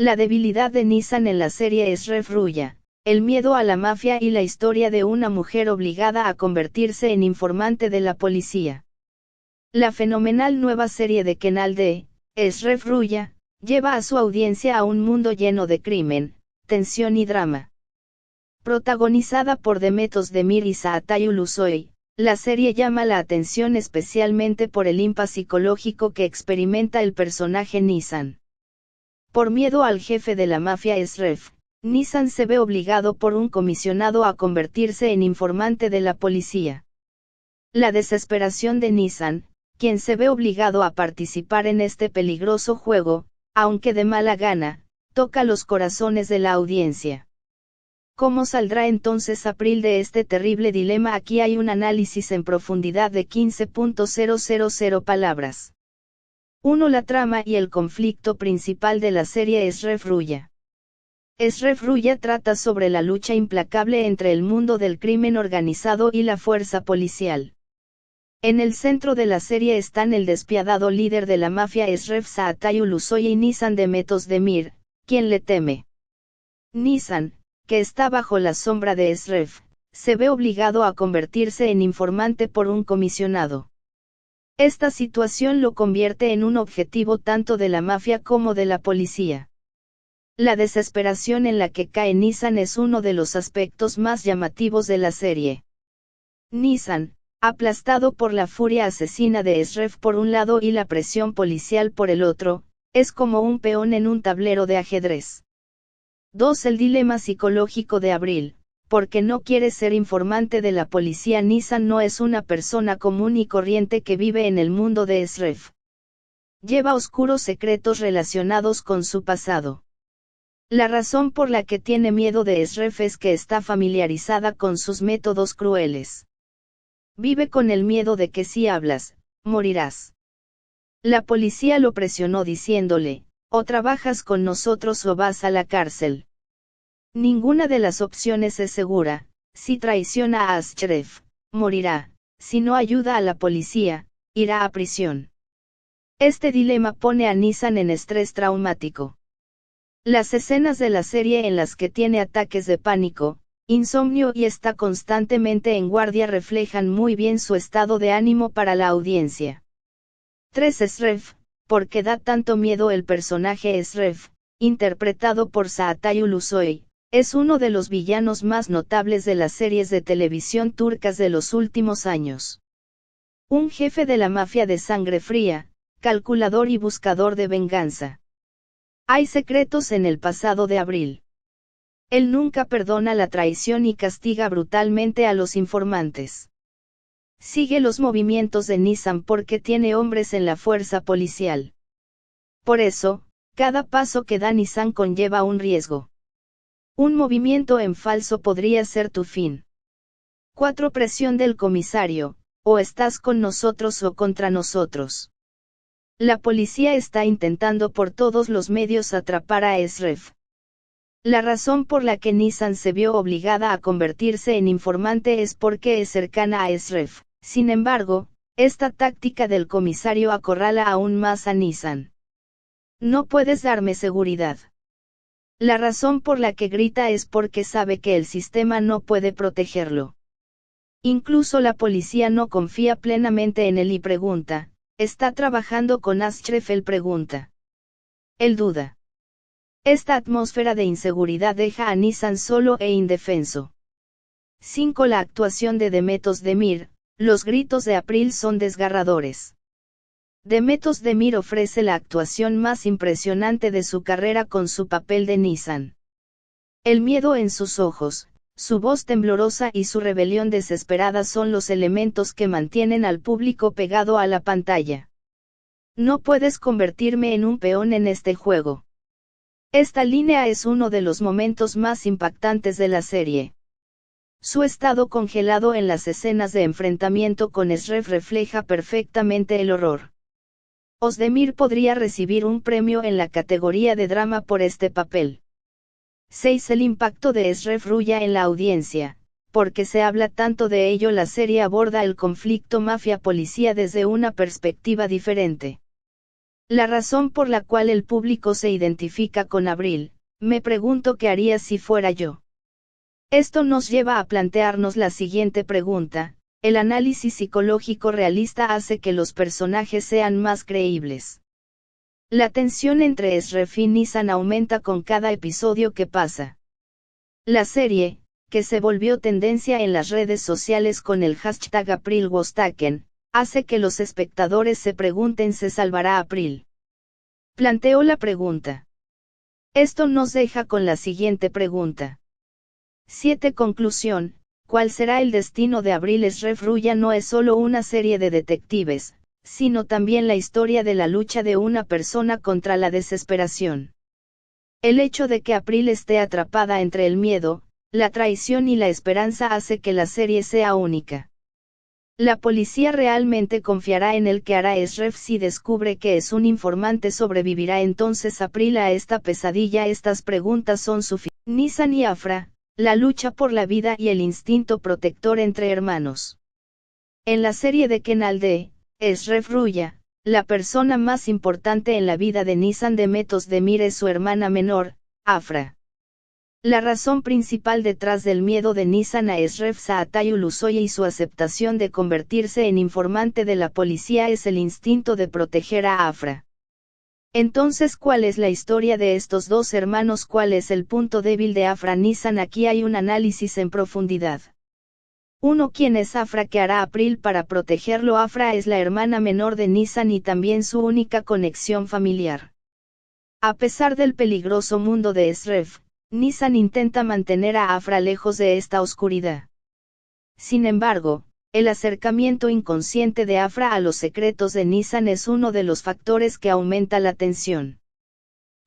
La debilidad de Nissan en la serie Eshref Ruya, el miedo a la mafia y la historia de una mujer obligada a convertirse en informante de la policía. La fenomenal nueva serie de Canal D, Eshref Ruya, lleva a su audiencia a un mundo lleno de crimen, tensión y drama. Protagonizada por Demet Özdemir y Çağatay Ulusoy, la serie llama la atención especialmente por el impasse psicológico que experimenta el personaje Nissan. Por miedo al jefe de la mafia Eshref, Nissan se ve obligado por un comisionado a convertirse en informante de la policía. La desesperación de Nissan, quien se ve obligado a participar en este peligroso juego, aunque de mala gana, toca los corazones de la audiencia. ¿Cómo saldrá entonces April de este terrible dilema? Aquí hay un análisis en profundidad de 15.000 palabras. 1. La trama y el conflicto principal de la serie Eshref Ruya. Eshref Ruya trata sobre la lucha implacable entre el mundo del crimen organizado y la fuerza policial. En el centro de la serie están el despiadado líder de la mafia Eshref Çağatay Ulusoy y Nissan Demet Özdemir, quien le teme. Nissan, que está bajo la sombra de Eshref, se ve obligado a convertirse en informante por un comisionado. Esta situación lo convierte en un objetivo tanto de la mafia como de la policía. La desesperación en la que cae Nissan es uno de los aspectos más llamativos de la serie. Nissan, aplastado por la furia asesina de Eshref por un lado y la presión policial por el otro, es como un peón en un tablero de ajedrez. 2. El dilema psicológico de April. Porque no quiere ser informante de la policía. Nissan no es una persona común y corriente que vive en el mundo de Eshref. Lleva oscuros secretos relacionados con su pasado. La razón por la que tiene miedo de Eshref es que está familiarizada con sus métodos crueles. Vive con el miedo de que si hablas, morirás. La policía lo presionó diciéndole, o trabajas con nosotros o vas a la cárcel. Ninguna de las opciones es segura. Si traiciona a Eshref, morirá. Si no ayuda a la policía, irá a prisión. Este dilema pone a Nissan en estrés traumático. Las escenas de la serie en las que tiene ataques de pánico, insomnio y está constantemente en guardia reflejan muy bien su estado de ánimo para la audiencia. 3. Eshref, porque da tanto miedo. El personaje Eshref, interpretado por Çağatay Ulusoy, es uno de los villanos más notables de las series de televisión turcas de los últimos años. Un jefe de la mafia de sangre fría, calculador y buscador de venganza. Hay secretos en el pasado de April. Él nunca perdona la traición y castiga brutalmente a los informantes. Sigue los movimientos de Nissan porque tiene hombres en la fuerza policial. Por eso, cada paso que da Nissan conlleva un riesgo. Un movimiento en falso podría ser tu fin. 4. Presión del comisario, o estás con nosotros o contra nosotros. La policía está intentando por todos los medios atrapar a Eshref. La razón por la que Nissan se vio obligada a convertirse en informante es porque es cercana a Eshref. Sin embargo, esta táctica del comisario acorrala aún más a Nissan. No puedes darme seguridad. La razón por la que grita es porque sabe que el sistema no puede protegerlo. Incluso la policía no confía plenamente en él y pregunta, ¿está trabajando con Eshref? Él pregunta. Él duda. Esta atmósfera de inseguridad deja a Nissan solo e indefenso. 5. La actuación de Demet Özdemir. Los gritos de April son desgarradores. Demet Özdemir ofrece la actuación más impresionante de su carrera con su papel de Nissan. El miedo en sus ojos, su voz temblorosa y su rebelión desesperada son los elementos que mantienen al público pegado a la pantalla. No puedes convertirme en un peón en este juego. Esta línea es uno de los momentos más impactantes de la serie. Su estado congelado en las escenas de enfrentamiento con Eshref refleja perfectamente el horror. Özdemir podría recibir un premio en la categoría de drama por este papel. 6. El impacto de Eshref Ruya en la audiencia. Porque se habla tanto de ello, la serie aborda el conflicto mafia-policía desde una perspectiva diferente. La razón por la cual el público se identifica con Abril, me pregunto qué haría si fuera yo. Esto nos lleva a plantearnos la siguiente pregunta: ¿el análisis psicológico realista hace que los personajes sean más creíbles? La tensión entre Esref y Nissan aumenta con cada episodio que pasa. La serie, que se volvió tendencia en las redes sociales con el hashtag April was taken, hace que los espectadores se pregunten: ¿se salvará April? Planteó la pregunta. Esto nos deja con la siguiente pregunta. 7. Conclusión: ¿cuál será el destino de April? Esref Ruya no es solo una serie de detectives, sino también la historia de la lucha de una persona contra la desesperación. El hecho de que April esté atrapada entre el miedo, la traición y la esperanza hace que la serie sea única. La policía realmente confiará en el que hará Esref. Si descubre que es un informante, ¿sobrevivirá entonces April a esta pesadilla? Estas preguntas son suficientes. Nissan y Afra, la lucha por la vida y el instinto protector entre hermanos. En la serie de Kenal D, Esref Ruya, la persona más importante en la vida de Nissan Demet Özdemir es su hermana menor, Afra. La razón principal detrás del miedo de Nissan a Esref Saatay Ulusoy y su aceptación de convertirse en informante de la policía es el instinto de proteger a Afra. Entonces, ¿cuál es la historia de estos dos hermanos? ¿Cuál es el punto débil de Afra? Nissan. Aquí hay un análisis en profundidad. 1. ¿Quién es Afra? ¿Qué hará April para protegerlo? Afra es la hermana menor de Nissan y también su única conexión familiar. A pesar del peligroso mundo de Esref, Nissan intenta mantener a Afra lejos de esta oscuridad. Sin embargo, el acercamiento inconsciente de Afra a los secretos de Nissan es uno de los factores que aumenta la tensión.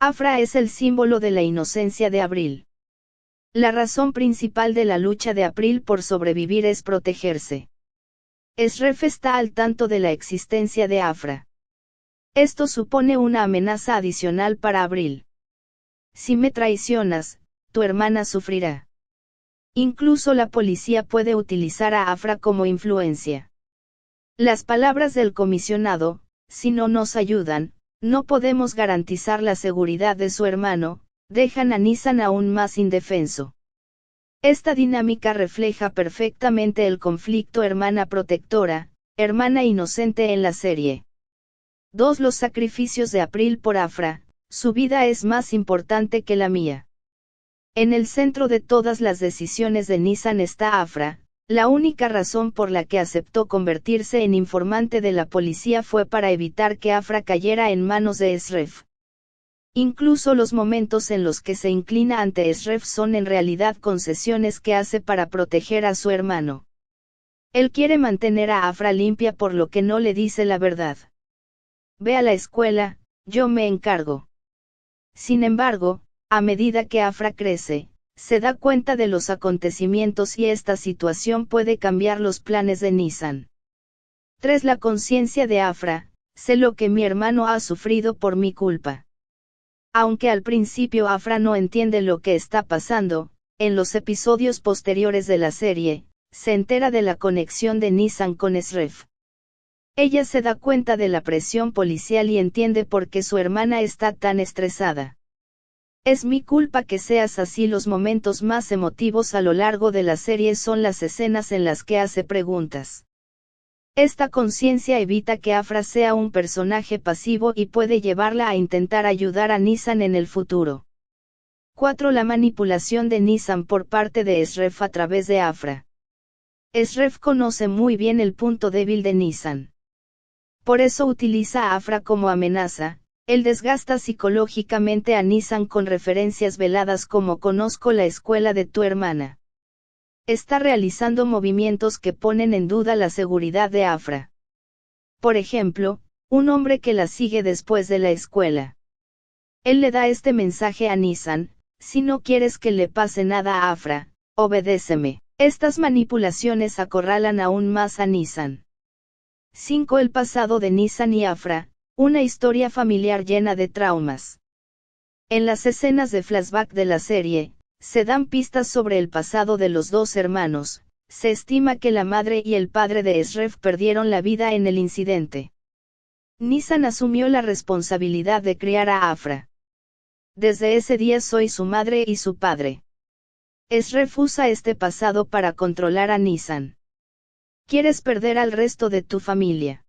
Afra es el símbolo de la inocencia de April. La razón principal de la lucha de April por sobrevivir es protegerse. Esref está al tanto de la existencia de Afra. Esto supone una amenaza adicional para April. Si me traicionas, tu hermana sufrirá. Incluso la policía puede utilizar a Afra como influencia. Las palabras del comisionado: si no nos ayudan, no podemos garantizar la seguridad de su hermano, dejan a Nissan aún más indefenso. Esta dinámica refleja perfectamente el conflicto hermana protectora, hermana inocente en la serie. 2. Los sacrificios de April por Afra: su vida es más importante que la mía. En el centro de todas las decisiones de Nissan está Afra. La única razón por la que aceptó convertirse en informante de la policía fue para evitar que Afra cayera en manos de Esref. Incluso los momentos en los que se inclina ante Esref son en realidad concesiones que hace para proteger a su hermano. Él quiere mantener a Afra limpia, por lo que no le dice la verdad. Ve a la escuela, yo me encargo. Sin embargo, a medida que Afra crece, se da cuenta de los acontecimientos y esta situación puede cambiar los planes de Nissan. 3. La conciencia de Afra: sé lo que mi hermano ha sufrido por mi culpa. Aunque al principio Afra no entiende lo que está pasando, en los episodios posteriores de la serie, se entera de la conexión de Nissan con Esref. Ella se da cuenta de la presión policial y entiende por qué su hermana está tan estresada. Es mi culpa que seas así. Los momentos más emotivos a lo largo de la serie son las escenas en las que hace preguntas. Esta conciencia evita que Afra sea un personaje pasivo y puede llevarla a intentar ayudar a Nissan en el futuro. 4. La manipulación de Nissan por parte de Esref a través de Afra. Esref conoce muy bien el punto débil de Nissan. Por eso utiliza a Afra como amenaza. Él desgasta psicológicamente a Nissan con referencias veladas como: conozco la escuela de tu hermana. Está realizando movimientos que ponen en duda la seguridad de Afra. Por ejemplo, un hombre que la sigue después de la escuela. Él le da este mensaje a Nissan: si no quieres que le pase nada a Afra, obedéceme. Estas manipulaciones acorralan aún más a Nissan. 5. El pasado de Nissan y Afra: una historia familiar llena de traumas. En las escenas de flashback de la serie, se dan pistas sobre el pasado de los dos hermanos. Se estima que la madre y el padre de Esref perdieron la vida en el incidente. Nissan asumió la responsabilidad de criar a Afra. Desde ese día soy su madre y su padre. Eshref usa este pasado para controlar a Nissan. ¿Quieres perder al resto de tu familia?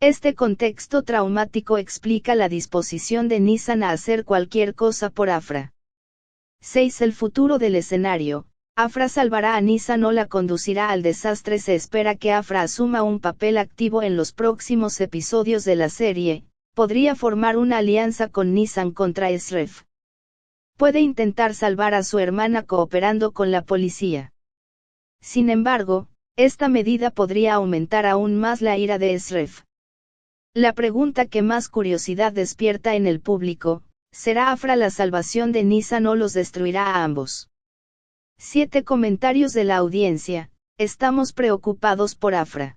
Este contexto traumático explica la disposición de Nissan a hacer cualquier cosa por Afra. 6. El futuro del escenario. Afra salvará a Nissan o la conducirá al desastre. Se espera que Afra asuma un papel activo en los próximos episodios de la serie. Podría formar una alianza con Nissan contra Eshref. Puede intentar salvar a su hermana cooperando con la policía. Sin embargo, esta medida podría aumentar aún más la ira de Eshref. La pregunta que más curiosidad despierta en el público: ¿será Afra la salvación de Nissan o los destruirá a ambos? 7. Comentarios de la audiencia. Estamos preocupados por Afra.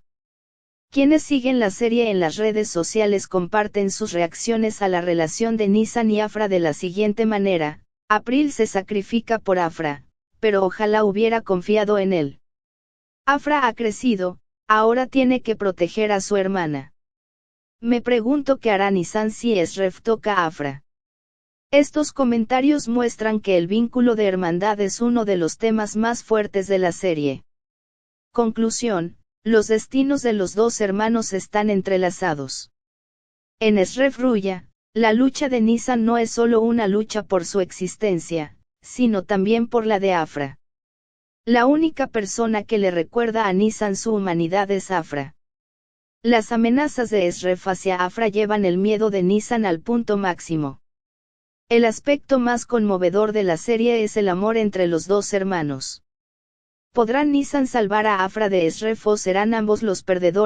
Quienes siguen la serie en las redes sociales comparten sus reacciones a la relación de Nissan y Afra de la siguiente manera: April se sacrifica por Afra, pero ojalá hubiera confiado en él. Afra ha crecido, ahora tiene que proteger a su hermana. Me pregunto qué hará Nissan si Eshref toca a Afra. Estos comentarios muestran que el vínculo de hermandad es uno de los temas más fuertes de la serie. Conclusión: los destinos de los dos hermanos están entrelazados. En Eshref Ruya, la lucha de Nissan no es solo una lucha por su existencia, sino también por la de Afra. La única persona que le recuerda a Nissan su humanidad es Afra. Las amenazas de Eshref hacia Afra llevan el miedo de Nissan al punto máximo. El aspecto más conmovedor de la serie es el amor entre los dos hermanos. ¿Podrán Nissan salvar a Afra de Eshref o serán ambos los perdedores?